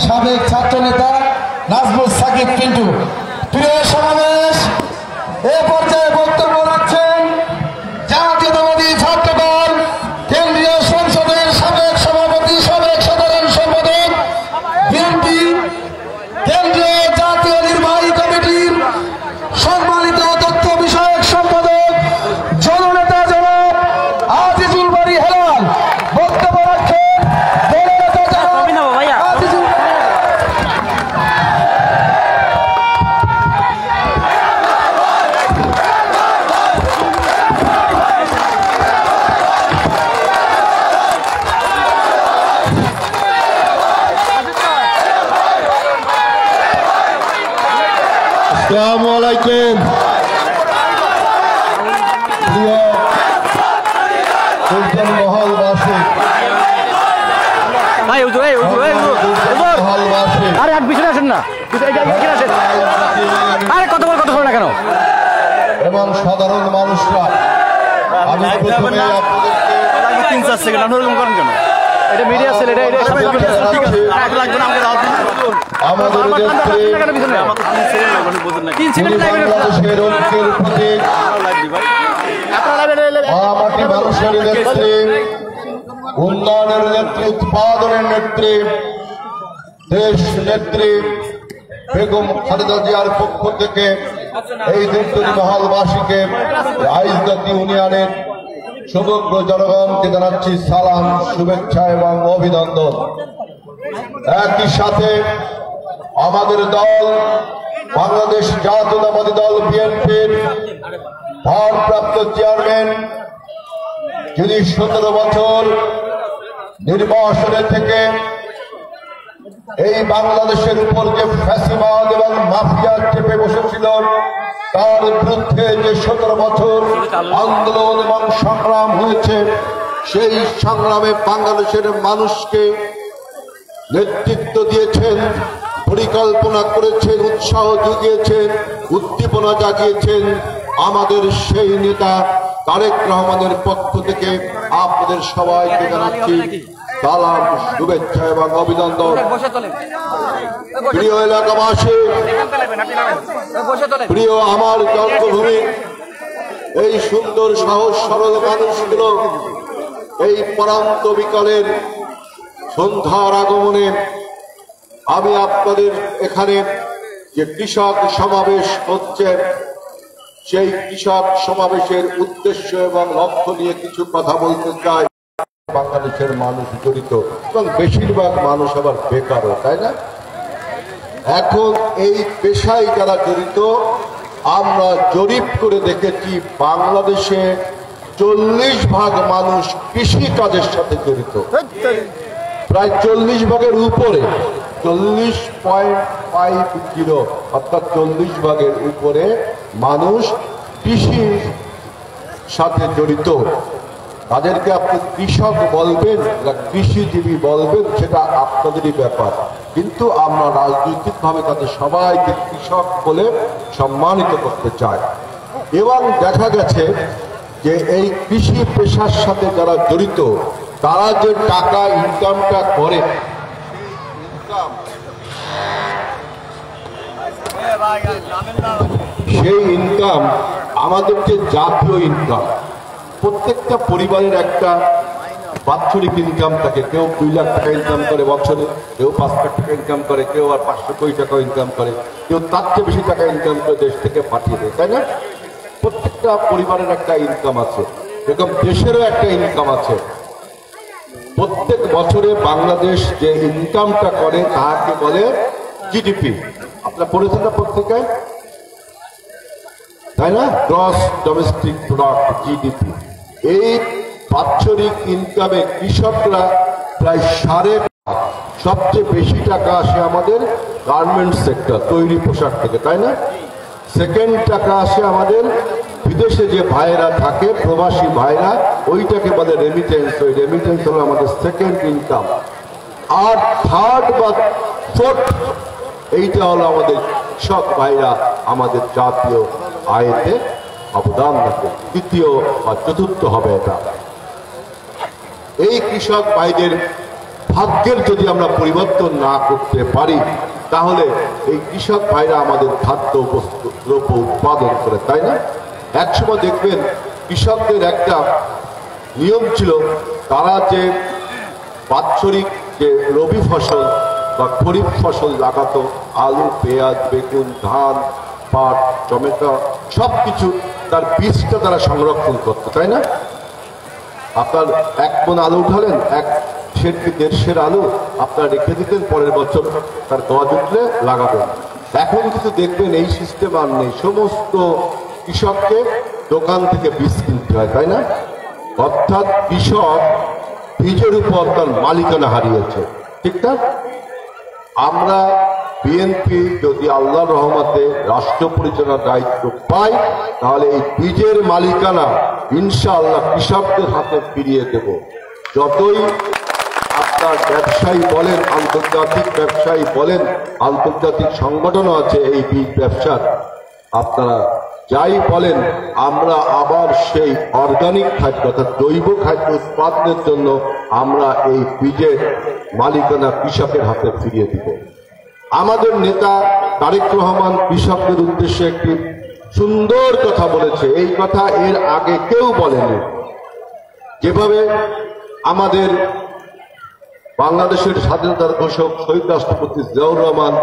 সাবেক ছাত্র নেতা নাজমুল সাকিব পিন্টু। প্রিয় সমাবেশ, এ পর্যায়ে বক্তব্য রাখছেন জাতীয়তাবাদী ছাত্র দল কেন্দ্রীয় সংসদের সাবেক সভাপতি, সাবেক সাধারণ সম্পাদক, বিএনপি কেন্দ্রীয় জাতীয় নির্বাহী কমিটির সম্মানিত তথ্য বিষয়ক সম্পাদক জননেতা জনাব আজিজুল বারী হেলাল। বক্তব্য রাখছেন জননেতা জনাব আজিজুল। আসসালামু আলাইকুম। প্রিয় সুলতান মহলবাসী, আরে আর পিছনে আসেন না, আরে কত বড় কথা না কেন, এবং সাধারণ মানুষরা, আমি প্রথমে আপনাদেরকে 3-4 সেকেন্ড আপনারা করেন কেন? এটা মিডিয়া সেল, এটা আমাদের বাংলাদেশের ঐক্যের প্রতীক মাটি মানুষের নেত্রী, উন্নয়নের নেত্রী, উৎপাদনের নেত্রী, দেশ নেত্রী বেগম খালেদা জিয়ার পক্ষ থেকে এই দেবতলী মহলবাসীকে আইজগাতি ইউনিয়নের সমগ্র জনগণকে জানাচ্ছি সালাম, শুভেচ্ছা এবং অভিনন্দন। একই সাথে আমাদের দল বাংলাদেশ জাতীয়তাবাদী দল বিএনপির ভারপ্রাপ্ত চেয়ারম্যান, যিনি 17 বছর নির্বাসনে থেকে এই বাংলাদেশের উপর যে ফ্যাসিবাদ এবং মাফিয়া চেপে বসেছিল, তার বিরুদ্ধে যে 17 বছর আন্দোলন এবং সংগ্রাম হয়েছে, সেই সংগ্রামে বাংলাদেশের মানুষকে নেতৃত্ব দিয়েছেন, পরিকল্পনা করেছেন, উৎসাহ জুগিয়েছেন, উদ্দীপনা জাগিয়েছেন আমাদের সেই নেতা তারেক রহমানের পক্ষ থেকে আপনাদের সবাইকে জানাচ্ছি সালাম, শুভেচ্ছা এবং অভিনন্দন। প্রিয় এলাকাবাসী, প্রিয় আমার জন্মভূমি, এই সুন্দর সহজ সরল মানুষগুলো এই পরান্ত বিকালের সন্ধ্যার আগমনে আমি আপনাদের এখানে যে কৃষক সমাবেশ হচ্ছে, সেই কৃষক সমাবেশের উদ্দেশ্য এবং লক্ষ্য নিয়ে কিছু কথা বলতে চাই। বাংলাদেশের মানুষ জড়িত এবং বেশিরভাগ মানুষ আবার বেকারও, তাই না? এখন এই পেশায় যারা জড়িত, আমরা জরিপ করে দেখেছি বাংলাদেশে 40% মানুষ কৃষি কাজের সাথে জড়িত, প্রায় 40% উপরে, 40.50, অর্থাৎ 40% উপরে মানুষ কৃষির সাথে জড়িত। তাদেরকে আপনি কৃষক বলবেন না কৃষিজীবী বলবেন, সেটা আপনাদেরই ব্যাপার, কিন্তু আমরা রাজনৈতিকভাবে তাদের সবাইকে কৃষক বলে সম্মানিত করতে চাই। এবং দেখা গেছে যে এই কৃষি পেশার সাথে যারা জড়িত, তারা যে টাকা ইনকামটা করে, সেই ইনকাম আমাদের যে জাতীয় ইনকাম, প্রত্যেকটা পরিবারের একটা বাৎসরিক ইনকাম থাকে। কেউ 2 লাখ টাকা ইনকাম করে বছরে, কেউ 5 লাখ টাকা ইনকাম করে, কেউ আর 500 কোটি টাকা ইনকাম করে, কেউ তার চেয়ে বেশি টাকা ইনকাম করে দেশ থেকে পাঠিয়ে দেয়, তাই না? প্রত্যেকটা পরিবারের একটা ইনকাম আছে, এরকম দেশেরও একটা ইনকাম আছে। প্রত্যেক বছরে বাংলাদেশ যে ইনকামটা করে তাকে বলে জিডিপি। আপনারা পড়েছেন না পত্রিকায়, তাই না? Gross domestic product, GDP. এই বাৎসরিক ইনকামে কৃষকরা প্রায় 5.5, সবচেয়ে বেশি টাকা আসে আমাদের গার্মেন্টস সেক্টর, তৈরি পোশাক থেকে, তাই না? সেকেন্ড টাকা আসে আমাদের বিদেশে যে ভাইরা থাকে, প্রবাসী ভাইরা, ওইটাকে বলে রেমিটেন্স। ওই রেমিটেন্স হলো আমাদের সেকেন্ড ইনকাম। আর থার্ড বা ফোর্থ, এইটা হলো আমাদের কৃষক ভাইরা আমাদের জাতীয় আয়েতে অবদান রাখে। তৃতীয় বা চতুর্থ হবে এটা। এই কৃষক ভাইদের ভাগ্যের যদি আমরা পরিবর্তন না করতে পারি, তাহলে এই কৃষক ভাইরা আমাদের খাদ্য দ্রব্য উৎপাদন করে, তাই না? একসময় দেখবেন কৃষকদের একটা নিয়ম ছিল, তারা যে বাৎসরিক যে রবি ফসল বা খরিফ ফসল লাগাতো, আলু, পেঁয়াজ, বেগুন, ধান, পাট, টমেটো, সবকিছু তার বীজটা তারা সংরক্ষণ করতো, তাই না? আপনার 1 মণ আলু উঠালেন, 1 সের কি 1.5 সের আলু আপনার রেখে দিতেন, পরের বছর তার গজ উঠলে লাগাবেন। এখন কিন্তু দেখবেন এই সিস্টেম আর নেই, সমস্ত কৃষককে দোকান থেকে বীজ কিনতে হয়, তাই না? অর্থাৎ কৃষক বীজের উপর তার মালিকানা হারিয়েছে, ঠিক না? আমরা বিএনপি যদি আল্লাহর রহমতে রাষ্ট্র পরিচালনার দায়িত্ব পাই, তাহলে এই বীজের মালিকানা ইনশাআল্লাহ কৃষকদের হাতে ফিরিয়ে দেব। যতই আপনার ব্যবসায়ী বলেন, আন্তর্জাতিক ব্যবসায়ী বলেন, আন্তর্জাতিক সংগঠনও আছে এই বীজ ব্যবসার, আপনারা যাই বলেন, আমরা আবার সেই অর্গানিক খাদ্য অর্থাৎ জৈব খাদ্য উৎপাদনের জন্য আমরা এই বীজের মালিকানা কৃষকের হাতে ফিরিয়ে দিব। আমাদের নেতা তারেক রহমান কৃষকদের উদ্দেশ্যে একটি সুন্দর কথা বলেছে, এই কথা এর আগে কেউ বলেনি। যেভাবে আমাদের বাংলাদেশের স্বাধীনতার ঘোষক শহীদ রাষ্ট্রপতি জিয়াউর রহমান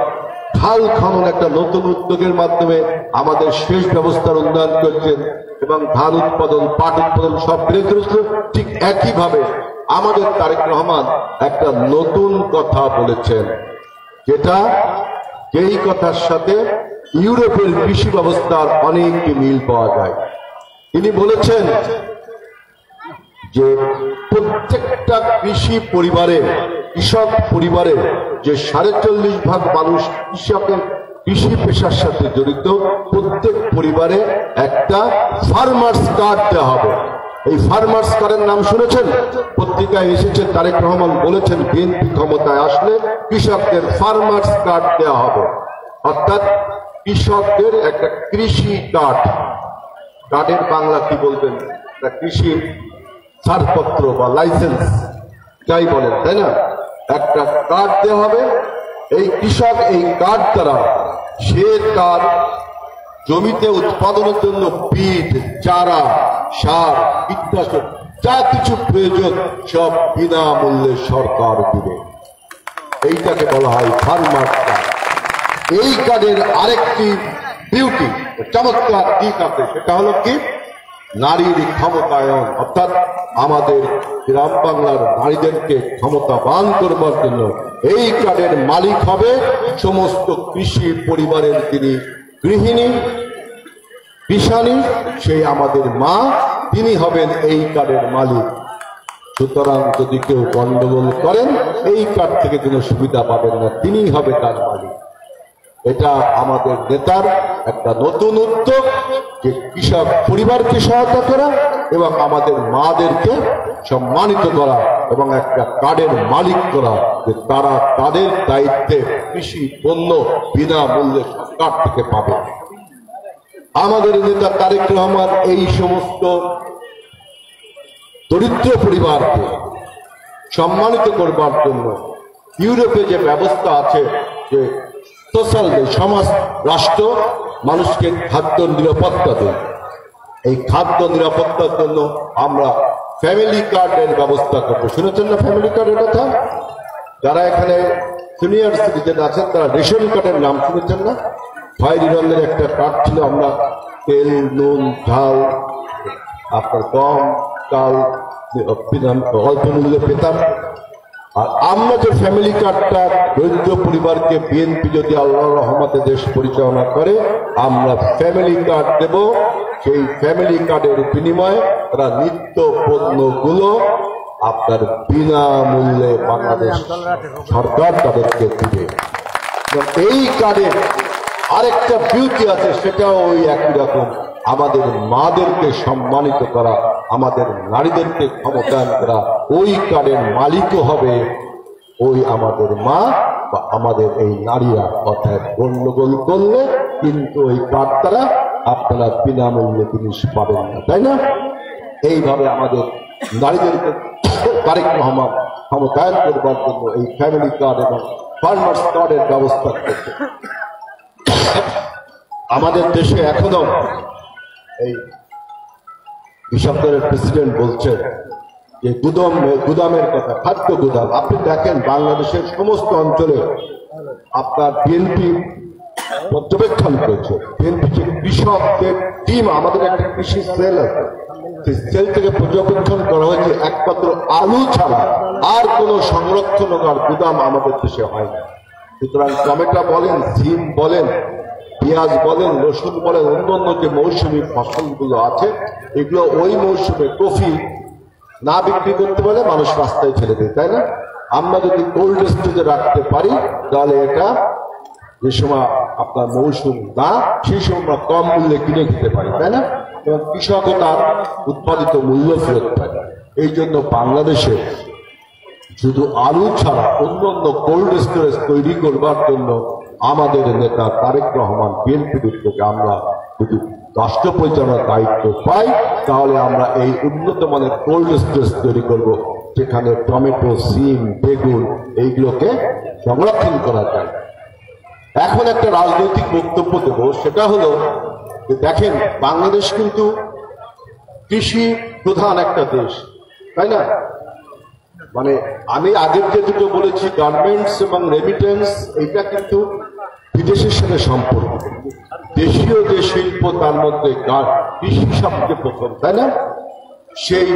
খাল খনন একটা নতুন উদ্যোগের মাধ্যমে আমাদের সেচ ব্যবস্থার উন্নয়ন করছেন এবং ধান উৎপাদন, পাট উৎপাদন সব বেড়ে চলেছে, ঠিক একইভাবে আমাদের তারেক রহমান একটা নতুন কথা বলেছেন, যেটা যেই কথার সাথে ইউরোপের কৃষি ব্যবস্থার অনেক মিল পাওয়া যায়। তিনি বলেছেন যে প্রত্যেকটা কৃষি পরিবারে, কৃষক পরিবারে যে ৪৫% মানুষ কৃষি পেশার সাথে জড়িত, প্রত্যেক পরিবারে একটা ফার্মার্স কার্ড দেওয়া হবে। এই ফার্মার্স কার্ডের নাম শুনেছেন? পত্রিকায় এসেছে, তারেক রহমান বলেছেন বিএনপি ক্ষমতায় আসলে কৃষকদের ফার্মার্স কার্ড দেওয়া হবে, অর্থাৎ কৃষকদের একটা কৃষি কার্ড। কার্ডের বাংলা কি বলবেন? কৃষি ছাড়পত্র বা লাইসেন্স যাই বলেন, তাই না? একটা কার্ড দেওয়া হবে। এই কৃষক এই কার্ড দ্বারা সে তার জমিতে উৎপাদনের জন্য বীজ, চারা, সার, কীটনাশক যা কিছু প্রয়োজন সব বিনামূল্যে সরকার দিবে। এইটাকে বলা হয় ফার্মার কার্ড। এই কার্ডের আরেকটি বিউটি, চমৎকার দিক আছে, সেটা হলো কি? নারীর ক্ষমতায়ন, অর্থাৎ আমাদের গ্রাম বাংলার নারীদেরকে ক্ষমতাবান করবার জন্য এই কার্ডের মালিক হবে সমস্ত কৃষি পরিবারের যিনি গৃহিণী, কৃষাণী, সেই আমাদের মা, তিনি হবেন এই কার্ডের মালিক। সুতরাং যদি কেউ গন্ডগোল করেন, এই কার্ড থেকে কোনো সুবিধা পাবেন না, তিনিই হবে তার মালিক। এটা আমাদের নেতার একটা নতুন উদ্যোগ, যে কৃষক পরিবারকে সহায়তা করা এবং আমাদের মাদেরকে সম্মানিত করা এবং একটা কার্ডের মালিক করা, যে তারা তাদের দায়িত্বে কৃষি পণ্য বিনামূল্যে সরকার থেকে পাবে। আমাদের নেতা তারেক রহমান এই সমস্ত দরিদ্র পরিবারকে সম্মানিত করবার জন্য ইউরোপে যে ব্যবস্থা আছে, যে সোশ্যাল সমাজ রাষ্ট্র মানুষকে খাদ্য নিরাপত্তা দেয়, এই খাদ্য নিরাপত্তার জন্য আমরা ফ্যামিলি কার্ডের ব্যবস্থা করবো। শুনেছেন না ফ্যামিলি কার্ডের কথা? যারা এখানে সিনিয়র সিটিজেন আছেন তারা রেশন কার্ডের নাম শুনেছেন না? খয়েরি রঙের একটা কার্ড ছিল, আমরা তেল, নুন, ঝাল, আপনার গম, চাল অল্প মূল্যে পেতাম। আর আমরা যে ফ্যামিলি কার্ডটা দরিদ্র পরিবারকে বিএনপি যদি আল্লাহর রহমতে দেশ পরিচালনা করে, আমরা ফ্যামিলি কার্ড দেব। সেই ফ্যামিলি কার্ডের বিনিময়ে তারা নিত্য পণ্যগুলো আপনার বিনামূল্যে বাংলাদেশ সরকার তাদেরকে দিবে। এই কার্ডের আরেকটা বিউটি আছে, সেটাও ওই একই রকম, আমাদের মাদেরকে সম্মানিত করা, আমাদের নারীদেরকে ক্ষমতায়ন করা। ওই কার্ডের মালিকও হবে ওই আমাদের মা বা আমাদের এই নারীরা। অর্থাৎ গন্ডগোল করলে কিন্তু ওই কার্ড দ্বারা আপনারা বিনামূল্যে জিনিস পাবেন না, তাই না? এইভাবে আমাদের নারীদেরকে তারেক রহমান ক্ষমতায়ন করবার জন্য এই ফ্যামিলি কার্ড এবং ফার্মার্স কার্ডের ব্যবস্থা করছে। আমাদের দেশে এখনো এই কৃষকদের প্রেসিডেন্ট বলছেন যে গুদামের কথা, খাদ্য গুদাম। আপনি দেখেন বাংলাদেশের সমস্ত অঞ্চলে আপনার বিএনপি পর্যবেক্ষণ করেছে, বিএনপি যে কৃষকদের টিম, আমাদের একটা কৃষি সেল আছে, সেই সেল থেকে পর্যবেক্ষণ করা হয়েছে একমাত্র আলু ছাড়া আর কোন সংরক্ষণ আর গুদাম আমাদের দেশে হয় না। সুতরাং টমেটো বলেন, সিম বলেন, পেঁয়াজ বলেন, রসুন বলেন, অন্যান্য যে মৌসুমী ফসলগুলো আছে এগুলো ওই মৌসুমে কফি না বিক্রি করতে পারলে মানুষ রাস্তায় ছেড়ে দেয়, তাই না? আমরা যদি কোল্ড স্টোরেজে রাখতে পারি তাহলে এটা যে সময় আপনার মৌসুম না সেই সময় আমরা কম মূল্যে কিনে খেতে পারি, তাই না? এবং কৃষকও তার উৎপাদিত মূল্য ফেরত পায়। এই জন্য বাংলাদেশে শুধু আলু ছাড়া অন্যান্য কোল্ড স্টোরেজ তৈরি করবার জন্য আমাদের নেতা তারেক রহমান বিএনপির উদ্যোগে আমরা যদি রাষ্ট্র পরিচালনার দায়িত্ব পাই তাহলে আমরা এই উন্নত মানের কোল্ড স্টোরেজ তৈরি করব, যেখানে টমেটো, সিম, বেগুন এইগুলোকে সংরক্ষণ করা যায়। এখন একটা রাজনৈতিক বক্তব্য দেব, সেটা হলো যে দেখেন বাংলাদেশ কিন্তু কৃষি প্রধান একটা দেশ, তাই না? মানে আমি আগের যে দুটো বলেছি গার্মেন্টস এবং রেমিটেন্স, এটা কিন্তু বিদেশের সাথে সম্পর্ক। দেশীয় যে শিল্প তার মধ্যে কৃষি সবচেয়ে প্রথম, তাই না? সেই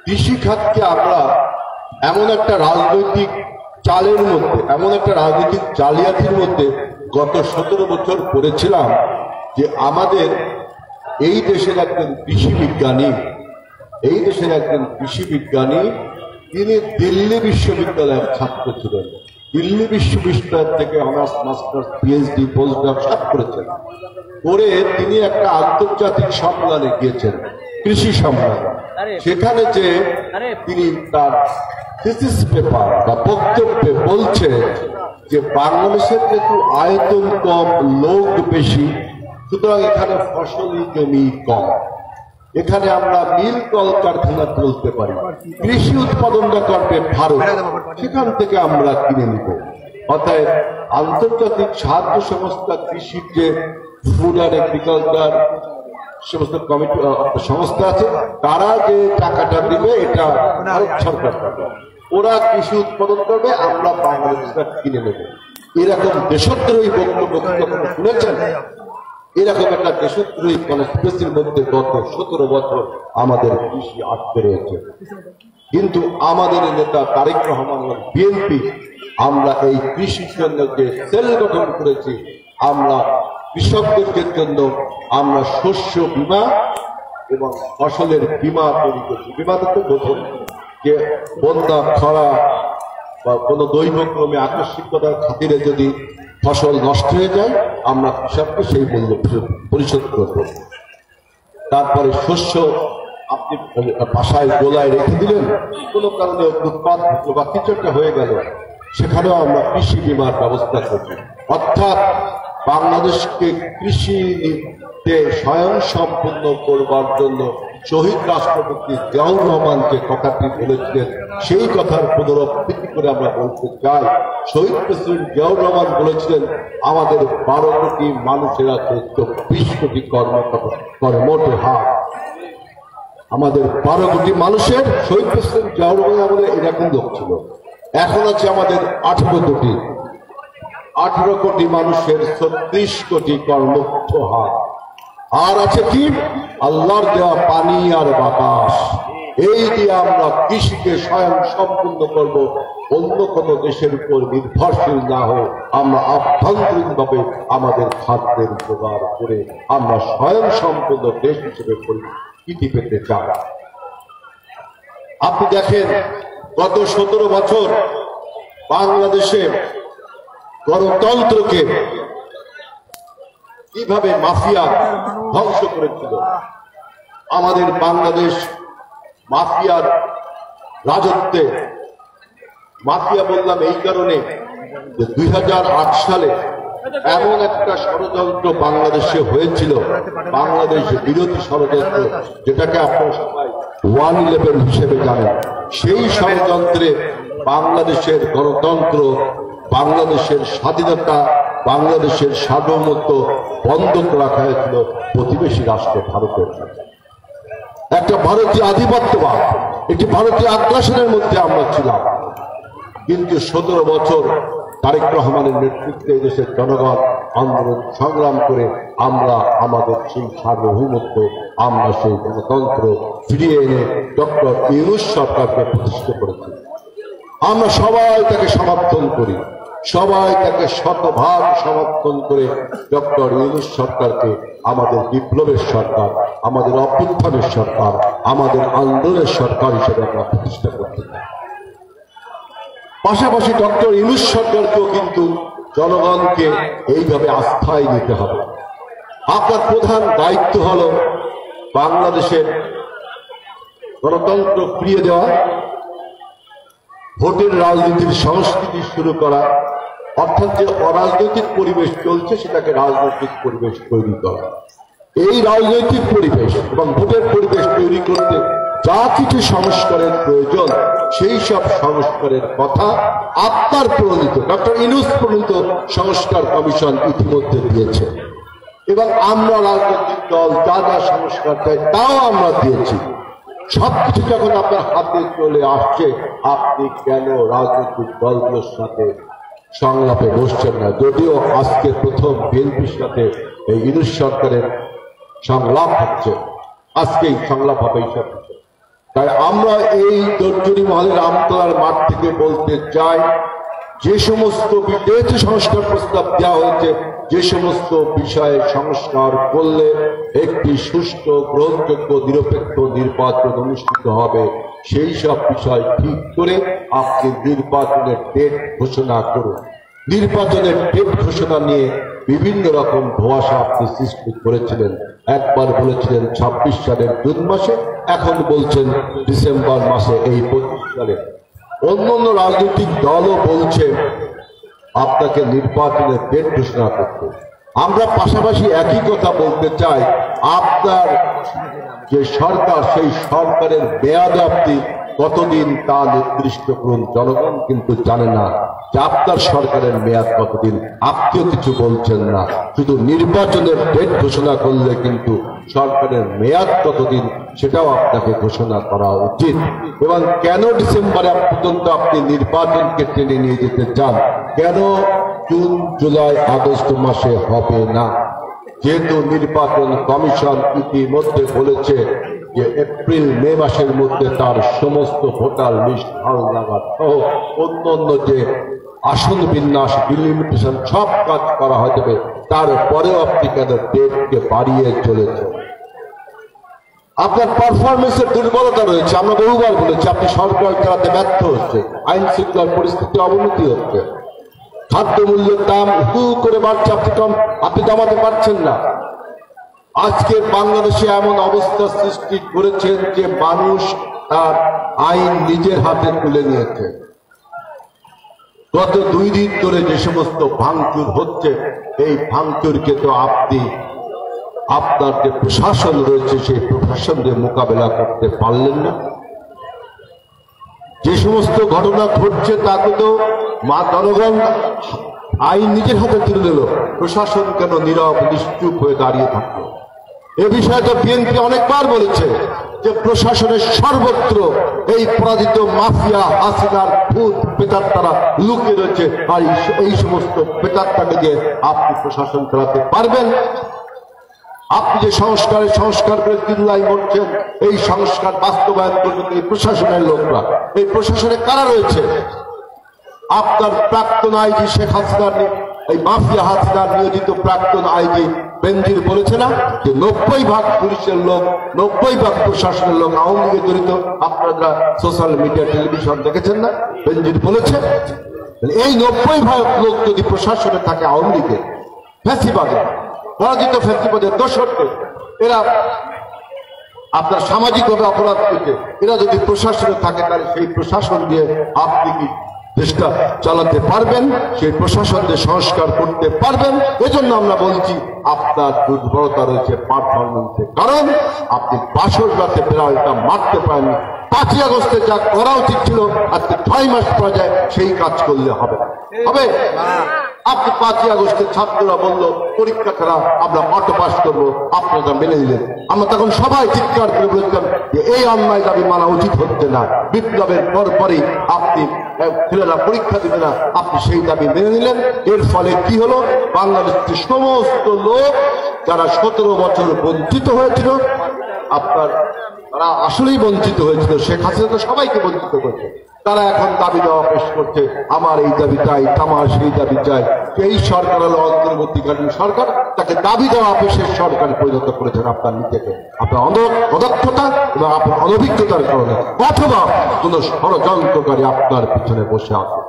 কৃষি খাতকে আমরা এমন একটা রাজনৈতিক চালের মধ্যে, এমন একটা রাজনৈতিক জালিয়াতির মধ্যে গত 17 বছর পড়েছিলাম যে আমাদের এই দেশের একজন কৃষি বিজ্ঞানী তিনি দিল্লি বিশ্ববিদ্যালয়ের ছাত্র ছিলেন। দিল্লি বিশ্ববিদ্যালয় থেকে অনার্স, মাস্টার্স, পিএইচডি, পোস্টডক সব করেছেন। করে তিনি একটা আন্তর্জাতিক সম্মেলনে গিয়েছেন, কৃষি সম্মেলনে। সেখানে যে তিনি তার থিসিস পেপার বা বক্তব্যে বলছে যে বাংলাদেশের যেহেতু আয়তন কম, লোক বেশি, সুতরাং এখানে ফসলি জমি কম, এখানে আমরা মিল কলকারখানা তুলতে পারি, কৃষি উৎপাদনটা করবে ভারত, সেখান থেকে আমরা কিনে নিব। অতএব আন্তর্জাতিক সাহায্য সংস্থা কৃষির যে ফুড অ্যান্ড এগ্রিকালচার সমস্ত কমিটি সংস্থা আছে, তারা যে টাকাটা দিবে এটা ভারত সরকার পাবে, ওরা কৃষি উৎপাদন করবে, আমরা বাংলাদেশটা কিনে নেব। এরকম দেশদ্রোহী বক্তব্য কখনো শুনেছেন? এরকম একটা দেশদ্রোহী কনস্পিরেসির মধ্যে গত 17 বছর আমাদের কৃষি আটকে রয়েছে। কিন্তু আমাদের নেতা তারেক রহমান বিএনপি আমরা এই কৃষির জন্য যে সেল গঠন করেছি, আমরা কৃষকদের জন্য আমরা শস্য বীমা এবং ফসলের বীমা তৈরি করছি। বিমাতে তো বোঝেন যে বন্যা, খরা বা কোনো দৈবক্রমে আকস্মিকতার খাতিরে যদি ফসল নষ্ট হয়ে যায়, আমরা কৃষককে সেই মূল্য পরিশোধ করব। তারপরে শস্য আপনি বাসায় গোলায় রেখে দিলেন, কোনো কারণে উৎপাদ বা কিছু একটা হয়ে গেল, সেখানেও আমরা কৃষি বীমার ব্যবস্থা করব। অর্থাৎ বাংলাদেশকে কৃষিতে স্বয়ং সম্পূর্ণ করবার জন্য শহীদ রাষ্ট্রপতি জিয়াউর রহমান যে কথাটি বলেছিলেন, সেই কথার পুনরাবৃত্তি করে আমরা বলতে চাই। শহীদ প্রেসিডেন্ট জিয়াউর রহমান বলেছিলেন আমাদের 12 কোটি মানুষের আছে 24 কোটি কর্মঠ হাত। আমাদের 12 কোটি মানুষের, শহীদ প্রেসিডেন্ট জিয়াউর রহমান আমাদের এরকম লোক ছিল। এখন আছে আমাদের 18 কোটি। 18 কোটি মানুষের 36 কোটি কর্মঠ হাত। আর আছে কি? আল্লাহর দেওয়া পানি আর বাতাস। এই দিয়ে আমরা কৃষিকে স্বয়ং সম্পূর্ণ করব। অন্য কোন দেশের উপর নির্ভরশীল না হয়ে আমরা আভ্যন্তরীণভাবে আমাদের খাদ্যের জোগাড় করে আমরা স্বয়ং সম্পূর্ণ দেশ হিসেবে পরিচিতি পেতে চাই। আপনি দেখেন গত 17 বছর বাংলাদেশে গণতন্ত্রকে কিভাবে মাফিয়া ধ্বংস করেছিল। আমাদের বাংলাদেশ মাফিয়ার রাজত্বে, মাফিয়া বললাম এই কারণে যে 2008 সালে এমন একটা ষড়যন্ত্র বাংলাদেশে হয়েছিল, বাংলাদেশ বিরোধী ষড়যন্ত্র, যেটাকে আপনারা সবাই 111 হিসেবে জানেন। সেই ষড়যন্ত্রে বাংলাদেশের গণতন্ত্র, বাংলাদেশের স্বাধীনতা, বাংলাদেশের সার্বভৌমত্ব বন্ধক রাখা হয়েছিল প্রতিবেশী রাষ্ট্র ভারতের কাছে। একটা ভারতীয় আধিপত্যবাদ, একটি ভারতীয় আগ্রাসনের মধ্যে আমরা ছিলাম। কিন্তু 17 বছর তারেক রহমানের নেতৃত্বে দেশের জনগণ আন্দোলন সংগ্রাম করে আমরা আমাদের সেই সার্বভৌমত্ব, আমরা সেই গণতন্ত্র ফিরিয়ে এনে ডক্টর ইউনূস সরকারকে প্রতিষ্ঠা করেছি। আমরা সবাই তাকে সমর্থন করি, সবাই তাকে শতভাগ সমর্থন করে ডক্টর ইউনূস সরকারকে আমাদের বিপ্লবের সরকার, আমাদের অভ্যুত্থানের সরকার, আমাদের আন্দোলনের সরকার হিসেবে আমরা প্রতিষ্ঠা করতে চাই। পাশাপাশি ডক্টর ইউনূস সরকারকেও কিন্তু জনগণকে এইভাবে আস্থায় নিতে হবে। আপনার প্রধান দায়িত্ব হল বাংলাদেশের গণতন্ত্র ফিরিয়ে দেওয়া, ভোটের রাজনীতির সংস্কৃতি শুরু করা, অর্থাৎ যে অরাজনৈতিক পরিবেশ চলছে সেটাকে রাজনৈতিক পরিবেশ তৈরি করা। এই রাজনৈতিক পরিবেশ এবং ভোটের পরিবেশ তৈরি করতে যা কিছু সংস্কারের প্রয়োজন সেই সব সংস্কারের কথা আপনার প্রণীত ডক্টর ইউনূস প্রণীত সংস্কার কমিশন ইতিমধ্যে দিয়েছে এবং আমরা রাজনৈতিক দল যা যা সংস্কার চাই তাও আমরা দিয়েছি। সবকিছু যখন আপনার হাতে চলে আসছে, আপনি কেন রাজনৈতিক দলগুলোর সাথে সংলাপে বসছেন না? যদিও আজকে প্রথম বিএনপির সাথে এই ইউনূস সরকারের সংলাপ হচ্ছে, আজকেই সংলাপ হবে এই সব। তাই আমরা এই দর্জনী মহলের আমতলার মাঠ থেকে বলতে চাই, যে সমস্ত যেহেতু সংস্কার প্রস্তাব দেওয়া হয়েছে, যে সমস্ত বিষয়ে সংস্কার করলে একটি সুষ্ঠু, গ্রহণযোগ্য, নিরপেক্ষ নির্বাচন অনুষ্ঠিত হবে, সেই সব বিষয় ঠিক করে আপনি নির্বাচনের ডেট ঘোষণা করুন। নির্বাচনের ডেট ঘোষণা নিয়ে বিভিন্ন রকম ধোঁয়াশা আপনি সৃষ্টি করেছিলেন। একবার বলেছিলেন 26 সালের জুন মাসে, এখন বলছেন ডিসেম্বর মাসে এই 25 সালে। অন্য অন্য রাজনৈতিক দলও বলছে আপনাকে নির্বাচনের ডেট ঘোষণা করতে। আমরা পাশাপাশি একই কথা বলতে চাই, আপনার যে সরকার, সেই সরকারের মেয়াদে কতদিন তা নির্দিষ্ট করুন। জনগণ কিন্তু জানে না যে আপনার সরকারের মেয়াদ কতদিন, আপনিও কিছু বলছেন না। শুধু নির্বাচনের ডেট ঘোষণা করলে কিন্তু সরকারের মেয়াদ কতদিন সেটাও আপনাকে ঘোষণা করা উচিত। এবং কেন ডিসেম্বরে পর্যন্ত আপনি নির্বাচনকে টেনে নিয়ে যেতে চান? কেন জুন, জুলাই, আগস্ট মাসে হবে না? যেহেতু নির্বাচন কমিশন ইতিমধ্যে বলেছে যে এপ্রিল মে মাসের মধ্যে তার সমস্ত ভোটার লিস্ট হালনাগাদ সহ অন্য যে আসন বিন্যাস, ডিলিমিটেশন সব কাজ করা হয়ে যাবে, তারপরেও আপনি কেন ডেটকে বাড়িয়ে চলেছে? আপনার পারফরমেন্সের দুর্বলতা রয়েছে। আমরা বহুবার বলেছি আপনি সরকার চালাতে ব্যর্থ হচ্ছে, আইন শৃঙ্খলার পরিস্থিতি অবনতি হচ্ছে, খাদ্যমূল্যের দাম হু করে বাড়ছে, আপনি কমাতে পারছেন না। আজকে বাংলাদেশে এমন অবস্থা সৃষ্টি করেছেন যে মানুষ তার আইন নিজের হাতে তুলে নিয়েছে। গত 2 দিন ধরে যে সমস্ত ভাঙচুর হচ্ছে, এই ভাঙচুরকে তো আপনি আপনার যে প্রশাসন রয়েছে সেই প্রশাসন দিয়ে মোকাবেলা করতে পারলেন না। যে সমস্ত ঘটনা ঘটছে তাকে তো জনগণ আইন নিজের হাতে তুলে নিল, প্রশাসন কেন নীরব নিশ্চুপ হয়ে দাঁড়িয়ে থাকলো? এ বিষয়ে তো বিএনপি অনেকবার বলেছে যে প্রশাসনের সর্বত্র এই পরাজিত মাফিয়া হাসিনার ভূত প্রেতাত্মারা লুকিয়ে রয়েছে, আর এই সমস্ত প্রেতাত্মাকে দিয়ে আপনি প্রশাসন চালাতে পারবেন? আপনি যে সংস্কার করে চিল্লাই মরছেন, এই সংস্কার বাস্তবায়ন করবেন এই প্রশাসনের লোকরা। এই প্রশাসনে কারা রয়েছে? আপনার প্রাক্তন আইজি শেখ হাসিনার, এই মাফিয়া হাসিনার নিয়োজিত প্রাক্তন আইজি বেনজির বলেছে না যে 90% পুলিশের লোক, 90% প্রশাসনের লোক আওয়ামী লীগে জড়িত। আপনারা সোশ্যাল মিডিয়া, টেলিভিশন দেখেছেন না? বেনজির বলেছে। এই 90% লোক যদি প্রশাসনে থাকে আওয়ামী লীগের, ফ্যাসিবাদে পরাজিত ফ্যাসিবাদের দোষরকে, এরা আপনার সামাজিকভাবে অপরাধ করছে, এরা যদি প্রশাসনে থাকে তাহলে সেই প্রশাসন দিয়ে আপনি কি দেশটা চালাতে পারবেন, সেই প্রশাসনকে সংস্কার করতে পারবেন। এজন্য আমরা বলছি আপনার দুর্বলতা রয়েছে পারফরমেন্সে, কারণ আপনি বাসর রাতে বেড়ালটা মারতে পারেননি। 5ই আগস্টে যা করা উচিত ছিল আজকে 6 মাস পর্যায়ে সেই কাজ করলে হবে আপনি 5ই আগস্টে ছাত্ররা বলল পরীক্ষা খারাপ, আমরা অটো পাস করবো, আপনারা মেনে নিলেন। আমরা তখন সবাই চিৎকার করে বলেছিলাম যে এই অন্যায় দাবি মানা উচিত হচ্ছে না। বিপ্লবের পরপরই আপনি ছেলেরা পরীক্ষা দিবে না, আপনি সেই দাবি মেনে নিলেন। এর ফলে কি হলো, বাংলাদেশের সমস্ত লোক যারা 17 বছর বঞ্চিত হয়েছিল, আপনার তারা আসলেই বঞ্চিত হয়েছিল, শেখ হাসিনা তো সবাইকে বঞ্চিত করেছে, তারা এখন দাবি দেওয়া পেশ করছে, আমার এই দাবি চাই, আমার সেই দাবি চাই। এই সরকার হলো অন্তর্বর্তীকালীন সরকার, তাকে দাবি দেওয়া পেশের সরকার পরিণত করেছেন আপনার নিজেকে, আপনার অদক্ষতা এবং আপনার অনভিজ্ঞতার কারণে, অথবা কোন ষড়যন্ত্রকারী আপনার পিছনে বসে আছে।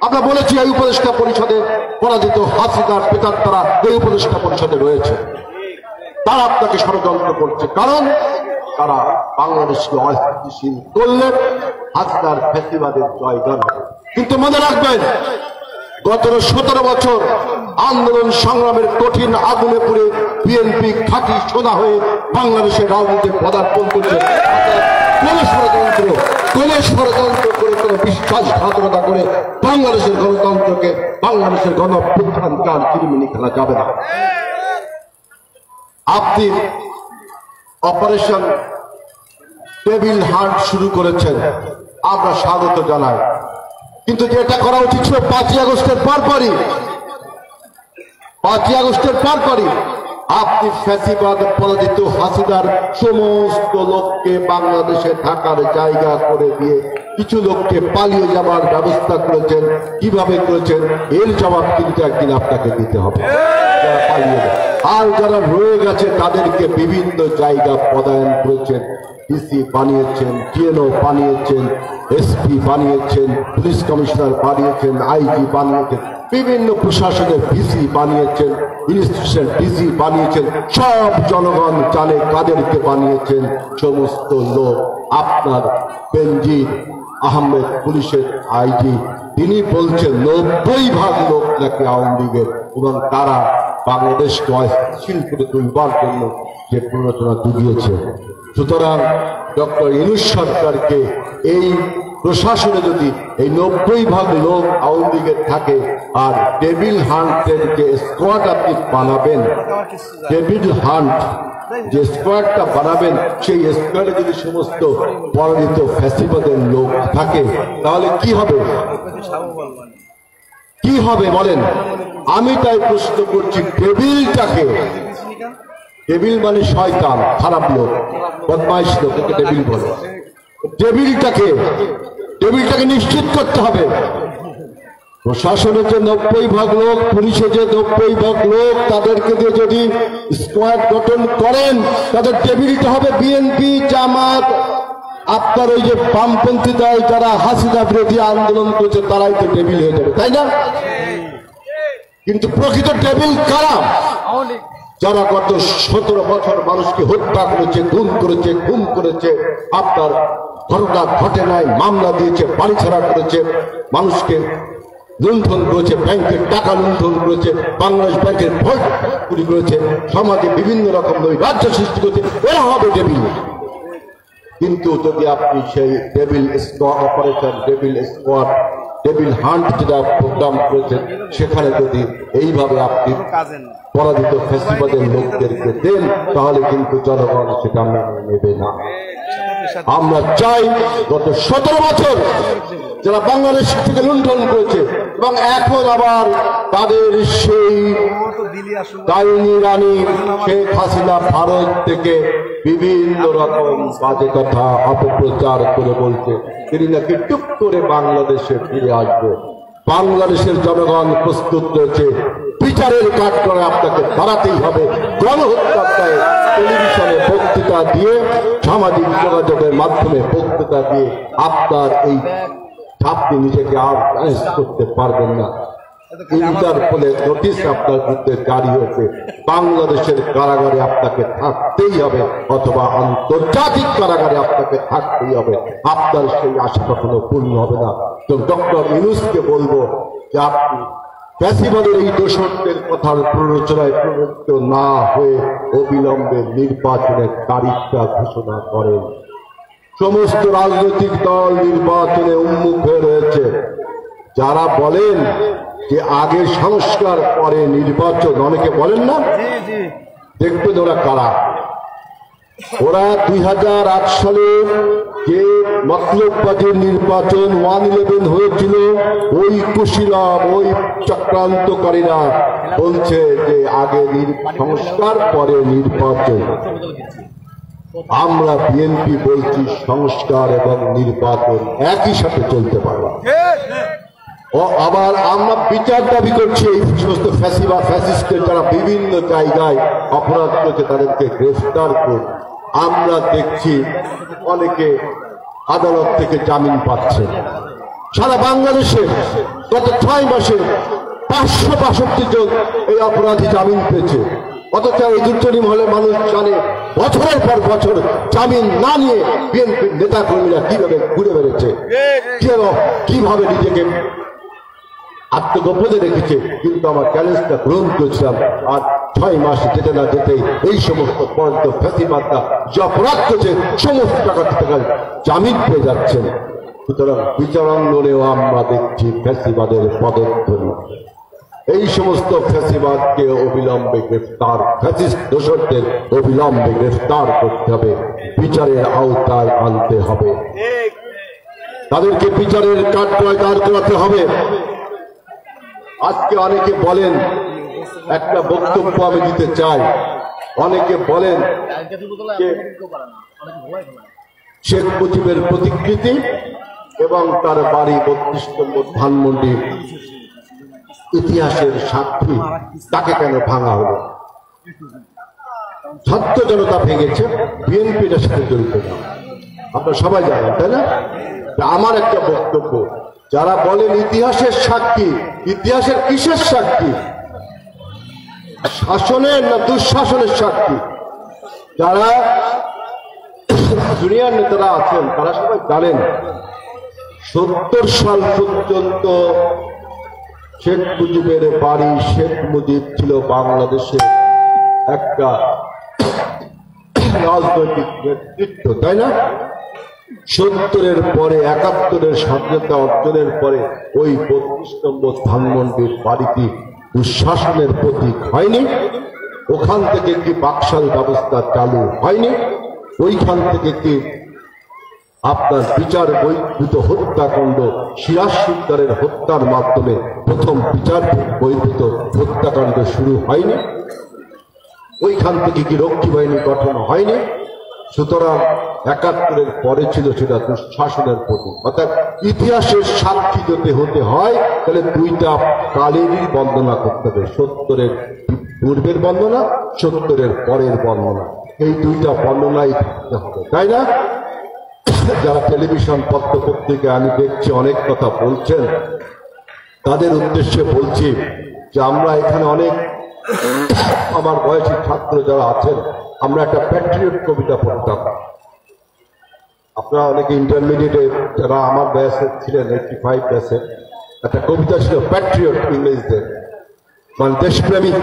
আমরা বলেছি এই উপদেষ্টা পরিষদে পরাজিত হাসিনার প্রেতাত্মারা এই উপদেষ্টা পরিষদে রয়েছে, তারা আপনাকে ষড়যন্ত্র করছে, কারণ তারা বাংলাদেশকে অস্থিতিশীল করলে হাসিনার ফ্যাসিবাদের জয়গান হবে। কিন্তু মনে রাখবেন, গত 17 বছর আন্দোলন সংগ্রামের কঠিন আগুনে পুড়ে বিএনপি খাঁটি সোনা হয়ে বাংলাদেশের রাজনীতিতে পদার্পণ করছে। কোন ষড়যন্ত্র করে, কোন বিশ্বাসঘাতকতা করে বাংলাদেশের গণতন্ত্রকে, বাংলাদেশের গণঅভ্যুত্থানকে আর চিরমিনি খেলা যাবে না। আপনি অপারেশন টেবিল হান্ট শুরু করেছেন, আমরা স্বাগত জানাই, কিন্তু যেটা করা উচিত ছিল 5ই আগস্টের পরপরই, 5ই আগস্টের পরপরই আপনি ফ্যাসিবাদ পরাজিত হাসিনার সমস্ত লোককে বাংলাদেশে থাকার জায়গা করে দিয়ে কিছু লোককে পালিয়ে যাবার ব্যবস্থা করেছেন। কিভাবে করেছেন এর জবাব কিন্তু একদিন আপনাকে দিতে হবে। পালিয়ে যায়, আর যারা রয়ে গেছে তাদেরকে বিভিন্ন জায়গা পদায়ন করেছেন, ডিসি বানিয়েছেন, টিএনও বানিয়েছেন, এসপি বানিয়েছেন, পুলিশ কমিশনার বানিয়েছেন, আইজি বানিয়েছেন, বিভিন্ন প্রশাসনের ভিসি বানিয়েছেন, ইনস্টিটিউশন ডিসি বানিয়েছেন। সব জনগণ জানে কাদেরকে বানিয়েছেন। সমস্ত লোক আপনার বেনজির আহমেদ পুলিশের আইজি, তিনি বলছেন 90% লোক নাকি আওয়ামী লীগের, এবং তারা বাংলাদেশকে অস্থিতিশীল করে তুলবার জন্য যে প্ররোচনা জুগিয়েছে। সুতরাং ডক্টর ইউনূস সরকারকে এই প্রশাসনে যদি এই 90% লোক আওয়ামী লীগের থাকে, আর টেবিল হান্টের যে স্কোয়াড আপনি বানাবেন, টেবিল হান্ট যে স্কোয়াডটা বানাবেন, সেই স্কোয়াডে যদি সমস্ত পরাজিত ফ্যাসিবাদের লোক থাকে, তাহলে কি হবে? কি হবে বলেন? আমি তাই প্রশ্ন করছি, টেবিলটাকে, টেবিল মানে শয়তান, খারাপ লোক, বদমাইশ লোক, টেবিল বলে, টেবিলটাকে নিশ্চিত করতে হবে। প্রশাসনের যে 90% লোক, পুলিশের যে 90% লোক, তাদেরকে দিয়ে যদি স্কোয়াড গঠন করেন, তাদের টেবিলটা হবে বিএনপি, জামাত, আপনার ওই যে বামপন্থী দল যারা হাসিনা বিরোধী আন্দোলন করছে, তারাই তো টেবিল হয়ে যাবে, তাই না? কিন্তু প্রকৃত টেবিল কারা? যারা গত 17 বছর মানুষকে হত্যা করেছে, গুম করেছে, গুম করেছে, আপনার ঘটনা ঘটে নাই, মামলা দিয়েছে, বাড়ি ছাড়া করেছে, মানুষকে লুণ্ঠন করেছে, ব্যাংকের টাকা লুণ্ঠন করেছে, বাংলাদেশ ব্যাংকের ভোট চুরি করেছে, সমাজে বিভিন্ন রকম রাজ্য সৃষ্টি করেছে, এরা হবে টেবিল। কিন্তু যদি আপনি সেই table operation, table squad, table hunt যেটা প্রোগ্রাম করেছেন, সেখানে যদি এইভাবে আপনি পরাজিত ফ্যাসিবাদের লোকদেরকে দেন, তাহলে কিন্তু জনগণ সেটা মেনে নেবে না। আমরা চাই গত 17 বছর যারা বাংলাদেশ থেকে লুণ্ঠন করেছে, এবং এখন আবার তাদের সেই ডাইনি রানী শেখ হাসিনা ভারত থেকে বিভিন্ন রকম বাজে কথা অপপ্রচার করে বলছে তিনি নাকি টুক করে বাংলাদেশে ফিরে আসবে। বাংলাদেশের জনগণ প্রস্তুত রয়েছে, বিচারের কাঠ করে আপনাকে দাঁড়াতেই হবে। গণহত্যায় টেলিভিশনে বক্তৃতা দিয়ে, সামাজিক যোগাযোগের মাধ্যমে বক্তৃতা দিয়ে আপনার এই আপনি নিজেকে আর ম্যানেজ করতে পারবেন না। ইন্টারপোলে নোটিশ আপনার বিরুদ্ধে জারি হয়েছে, বাংলাদেশের কারাগারে আপনাকে থাকতেই হবে অথবা আন্তর্জাতিক কারাগারে আপনাকে থাকতেই হবে। আপনার সেই আশা কখনো পূর্ণ হবে না। তো ডক্টর ইউনূসকে বলবো যে আপনি ফ্যাসিবাদের এই দোষরদের কথার প্ররোচনায় প্রবৃত্ত না হয়ে অবিলম্বে নির্বাচনের তারিখটা ঘোষণা করেন। সমস্ত রাজনৈতিক দল নির্বাচনে উন্মুখ হয়ে রয়েছে। যারা বলেন যে আগে সংস্কার পরে নির্বাচন, অনেকে বলেন না, দেখবেন ওরা কারা। ওরা 2008 সালে যে মতলববাজির নির্বাচন 1/11 হয়েছিল, ওই কুশীলব, ওই চক্রান্তকারীরা বলছে যে আগে সংস্কার পরে নির্বাচন। আমরা বিএনপি বলছি সংস্কার এবং নির্বাচন একই সাথে চলতে পারে। ও আবার আমরা বিচার দাবি করছি এই সমস্ত ফ্যাসিস্টের যারা বিভিন্ন জায়গায় অপরাধ করেছে তাদেরকে গ্রেফতার করে। আমরা দেখছি অনেকে আদালত থেকে জামিন পাচ্ছে। সারা বাংলাদেশে গত 6 মাসে 562 জন এই অপরাধী জামিন পেয়েছে। অথচ এই দুর্জনী মহলে মানুষ জানে বছরের পর বছর জামিন না নিয়ে বিএনপির নেতা কর্মীরা কিভাবে ঘুরে বেড়েছে, কিভাবে নিজেকে আত্মগোপনে রেখেছে। কিন্তু আমার চ্যালেঞ্জটা গ্রহণ করেছিলাম, আর 6 মাস যেতে না যেতেই এই সমস্ত পর্যন্ত ফ্যাসিবাদরা যে অপরাধ করেছে সমস্ত টাকা জামিন পেয়ে যাচ্ছেন। সুতরাং বিচারাঙ্গনেও আমরা দেখছি ফ্যাসিবাদের পদধ্বনি। এই সমস্ত ফ্যাসিবাদকে অবিলম্বে গ্রেফতার, ফ্যাসিস্ট দোষরদের অবিলম্বে গ্রেফতার করতে হবে, বিচারের আওতায় আনতে হবে, তাদেরকে বিচারের কাঠগড়ায় দাঁড় করাতে হবে। আজকে অনেকে বলেন, একটা বক্তব্য আমি দিতে চাই, অনেকে বলেন যে শেখ মুজিবের প্রতিকৃতি এবং তার বাড়ি 32 নম্বর ধানমন্ডি ইতিহাসের সাক্ষী, তাকে কেন ভাঙা হলো? ছাত্র জনতা ভেঙেছে, বিএনপির সাথে জড়িত না, আপনারা সবাই জানেন, তাই না? আমার একটা বক্তব্য, যারা বলেন ইতিহাসের সাক্ষী, ইতিহাসের কিসের সাক্ষী? শাসনের না দুঃশাসনের সাক্ষী? যারা জুনিয়র নেতারা আছেন তারা সবাই জানেন 70 সাল পর্যন্ত শেখ মুজিবের বাড়ি, শেখ মুজিব ছিল বাংলাদেশে একটা রাজনৈতিক নেতৃত্ব, তাই না? 70-এর পরে 71-এর স্বাধীনতা অর্জনের পরে ওই 32 নম্বর ধানমন্ডির বাড়িটি দুঃশাসনের প্রতীক হয়নি? ওখান থেকে কি বাকশাল ব্যবস্থা চালু হয়নি? ওইখান থেকে কি আপনার বিচার বহির্ভূত হত্যাকাণ্ড, সিরাজ শিকদারের হত্যার মাধ্যমে প্রথম বিচার বহির্ভূত হত্যাকাণ্ড শুরু হয়নি? ওইখান থেকে কি রক্ষী বাহিনী গঠন হয়নি? সুতরাং 71-এর পরে ছিল সেটা দুঃশাসনের প্রতীক। অর্থাৎ ইতিহাসের সাক্ষী যদি হতে হয় তাহলে দুইটা কালেরই বন্দনা করতে হবে, 70-এর পূর্বের বন্দনা, 70-এর পরের বন্দনা, এই দুইটা বর্ণনাই থাকতে হবে, তাই না? যারা টেলিভিশন পত্র পত্রিকায় আমি দেখছি অনেক কথা বলছেন, তাদের উদ্দেশ্যে বলছি যে আমরা এখানে অনেক আমার বয়সী ছাত্র যারা আছেন, আমরা একটা প্যাট্রিয়ট কবিতা পড়তাম। আপনারা অনেকে ইন্টারমিডিয়েটে যারা আমার বয়সে ছিলেন, 85 ব্যাচে, একটা কবিতা ছিল প্যাট্রিয়ট, ইংরেজদের মানে দেশপ্রেমিক।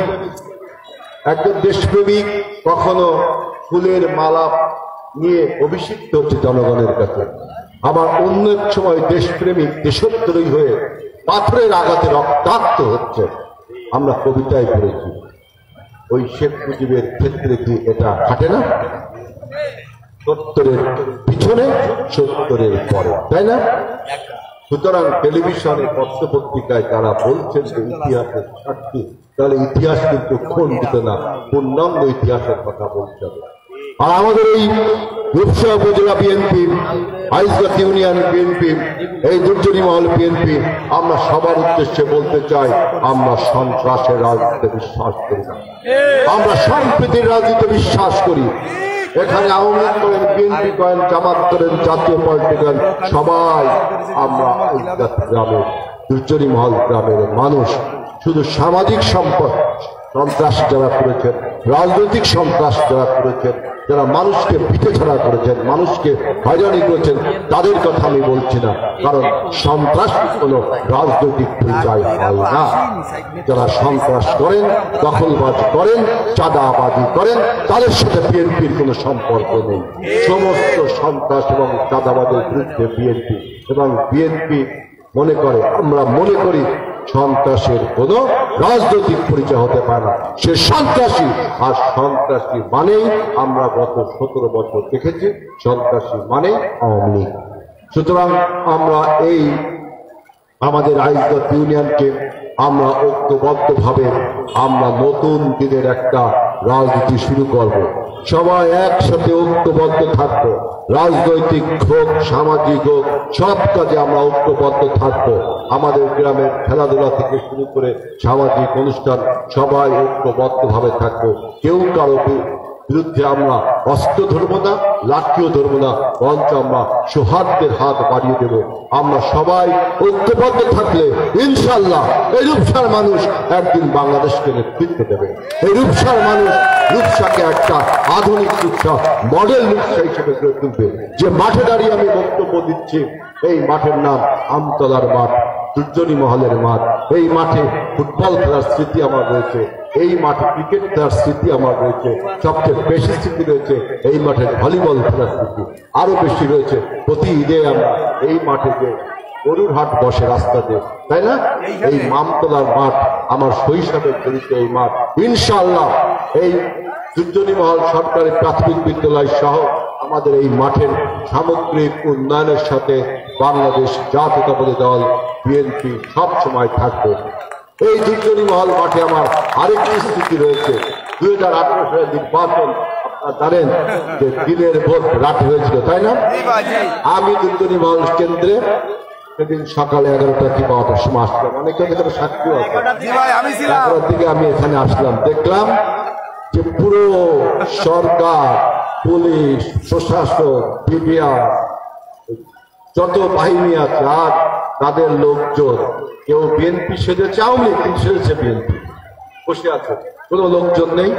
একজন দেশপ্রেমিক কখনো ফুলের মালা নিয়ে অভিষিক্ত হচ্ছে জনগণের কাছে, আবার অন্য এক সময় দেশপ্রেমিক দেশদ্রোহী হয়ে পাথরের আঘাতে রক্তাক্ত হচ্ছে। আমরা কবিতায় পড়েছি। ওই শেখ মুজিবের ক্ষেত্রে কি এটা খাটে না? 70-এর পিছনে, 70-এর পরে, তাই না? সুতরাং টেলিভিশনে পত্র পত্রিকায় যারা বলছেন যে ইতিহাসের সাক্ষী, তাহলে ইতিহাস কিন্তু খণ্ডিত না, পূর্ণাঙ্গ ইতিহাসের কথা বলতে হবে। আর আমাদের এই রূপসা উপজেলা বিএনপি, হাইজগাছ ইউনিয়ন বিএনপি, এই দুর্জনী মহল বিএনপি, আমরা সবার উদ্দেশ্যে বলতে চাই, আমরা সন্ত্রাসের রাজনীতিতে বিশ্বাস করি না, আমরা সম্প্রীতির রাজনীতিতে বিশ্বাস করি। এখানে আওয়ামী লীগ করেন, বিএনপি করেন, জামাত করেন, জাতীয় পার্টি করেন, সবাই আমরা গ্রামের দুর্জনী মহল গ্রামের মানুষ। শুধু সামাজিক সম্পদ সন্ত্রাস যারা করেছেন, রাজনৈতিক সন্ত্রাস যারা করেছেন, যারা মানুষকে পিঠে ছাড়া করেছেন, মানুষকে হয়রানি করেছেন, তাদের কথা আমি বলছি না, কারণ সন্ত্রাস কোনো রাজনৈতিক পরিচয় হয় না। যারা সন্ত্রাস করেন, দখলবাজ করেন, চাঁদাবাজি করেন, তাদের সাথে বিএনপির কোনো সম্পর্ক নেই। সমস্ত সন্ত্রাস এবং চাঁদাবাদের বিরুদ্ধে বিএনপি এবং বিএনপি মনে করে, আমরা মনে করি সন্ত্রাসের কোন রাজনৈতিক পরিচয় হতে পারে না। সে সন্ত্রাসী, আর সন্ত্রাসী মানেই আমরা গত 17 বছর দেখেছি সন্ত্রাসী মানে আওয়ামী লীগ। সুতরাং আমরা এই আমাদের আইজগত ইউনিয়নকে আমরা ঐক্যবদ্ধভাবে আমরা নতুন দিনের একটা রাজনীতি শুরু করব। সবাই একসাথে ঐক্যবদ্ধ থাকবো, রাজনৈতিক হোক, সামাজিক হোক, সব কাজে আমরা ঐক্যবদ্ধ থাকবো। আমাদের গ্রামের খেলাধুলা থেকে শুরু করে সামাজিক অনুষ্ঠান সবাই ঐক্যবদ্ধভাবে থাকবো। কেউ কারো বিরুদ্ধে আমরা অস্ত্র ধরবো না, লাঠিও ধরবো না, বরঞ্চ আমরা সৌহার্দ্যের হাত বাড়িয়ে দেব। আমরা সবাই ঐক্যবদ্ধ থাকলে ইনশাল্লাহ এই রূপসার মানুষ একদিন বাংলাদেশকে নেতৃত্ব দেবে। এই রূপসার মানুষ রূপসাকে একটা আধুনিক রূপসা, মডেল রূপসা হিসেবে গড়ে তুলবে। যে মাঠে দাঁড়িয়ে আমি বক্তব্য দিচ্ছি, এই মাঠের নাম আমতলার মাঠ, দুর্জনী মহলের মাঠ। এই মাঠে ফুটবল খেলার স্মৃতি আমার রয়েছে, এই মাঠে ক্রিকেট খেলার স্মৃতি আমার রয়েছে, সবচেয়ে বেশি স্মৃতি রয়েছে এই মাঠে ভলিবল খেলার স্মৃতি, আরো বেশি রয়েছে প্রতি ঈদে আমরা এই মাঠে যে গরুর হাট বসে রাস্তাতে, তাই না? এই আমতলার মাঠ আমার শৈশবের জড়িত এই মাঠ। ইনশাআল্লাহ এই দুর্জনী মহল সরকারি প্রাথমিক বিদ্যালয় সহ আমাদের এই মাঠের সামগ্রিক উন্নয়নের সাথে বাংলাদেশ জাতীয়তাবাদী দল বিএনপি সব সময় থাকবে। এই দুর্জনী মহল মাঠে আমার আরেকটি স্মৃতি রয়েছে। 2018 সালের নির্বাচন আপনারা জানেন যে দিনের ভোট রাতে হয়েছিল, তাই না? আমি দুর্জনী মহল কেন্দ্রে সেদিন সকালে 11টা কি 12টার সময় আসলাম। অনেকে এখানে সাক্ষীও আছে। 11টার দিকে আমি এখানে আসলাম, দেখলাম যে পুরো সরকার, পুলিশ, প্রশাসন, বিডিআর, যত বাহিনী আছে আর তাদের লোকজন, কেউ বিএনপি সেজেছে, আওয়ামী লীগ সেজেছে বিএনপি, বসে আছে, কোনো লোকজন নেই।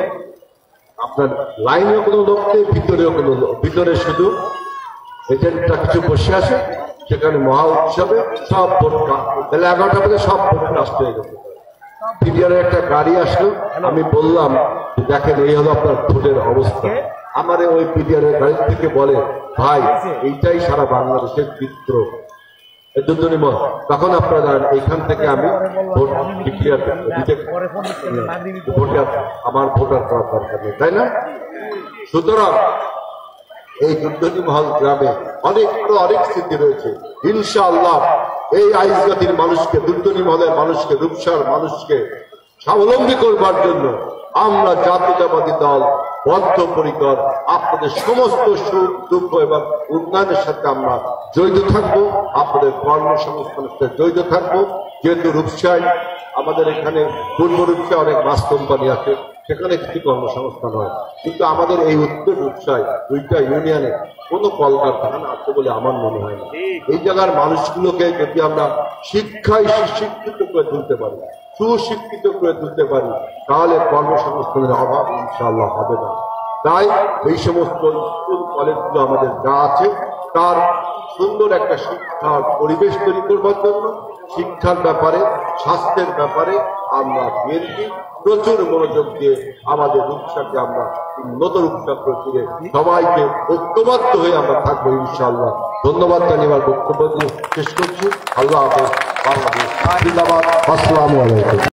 আপনার লাইনেও কোনো লোক নেই, ভিতরেও কোনো লোক, ভিতরে শুধু এজেন্টরা কিছু বসে আসে। সেখানে মহা উৎসবে সব ভোট, তাহলে 11টা বাজে সব ভোট নষ্ট হয়ে গেছে। বিডিআর একটা গাড়ি আসলো, আমি বললাম দেখেন এই হলো আপনার ভোটের অবস্থা। আমার ওই বিডিআর গাড়ি থেকে বলে, ভাই এইটাই সারা বাংলাদেশের চিত্র। তখন আপনারা জানেন এইখান থেকে আমি ভোট ডিক্লেয়ার ভোটে আমার ভোটার করার দরকার নেই, তাই না? সুতরাং এই দুর্জনী মহল গ্রামে অনেক স্মৃতি রয়েছে। ইনশাআল্লাহ এই আইজগাতির মানুষকে, দুর্জনী মহলের মানুষকে, রূপসার মানুষকে স্বাবলম্বী করবার জন্য আমরা জাতীয়তাবাদী দল বদ্ধপরিকর। আপনাদের সমস্ত সুখ দুঃখ এবং উন্নয়নের সাথে আমরা জড়িত থাকবো, আপনাদের কর্মসংস্থানের সাথে জড়িত থাকবো। যেহেতু রূপসায় আমাদের এখানে পূর্ব রূপসায় অনেক মাছ কোম্পানি আছে, সেখানে কিছু কর্মসংস্থান হয়, কিন্তু আমাদের এই উত্তর রূপসায় 2টা ইউনিয়নে কোনো কলকারখানা আছে বলে আমার মনে হয় না। এই জায়গার মানুষগুলোকে যদি আমরা শিক্ষায় সুশিক্ষিত করে তুলতে পারি, সুশিক্ষিত করে তুলতে পারি, তাহলে কর্মসংস্থানের অভাব ইনশাআল্লাহ হবে না। তাই এই সমস্ত স্কুল কলেজগুলো আমাদের যা আছে তার সুন্দর একটা শিক্ষার পরিবেশ তৈরি করবার জন্য, শিক্ষার ব্যাপারে, স্বাস্থ্যের ব্যাপারে আমরা বিএনপি প্রচুর মনোযোগ দিয়ে আমাদের রূপসাকে আমরা উন্নত রূপসা করে তুলে সবাইকে ঐক্যবদ্ধ হয়ে আমরা থাকবো ইনশাআল্লাহ। ধন্যবাদ জানিয়ে আমার বক্তব্য শেষ করছি। আল্লাহ হাফেজ। বাংলাদেশ জিন্দাবাদ। আসসালামু আলাইকুম।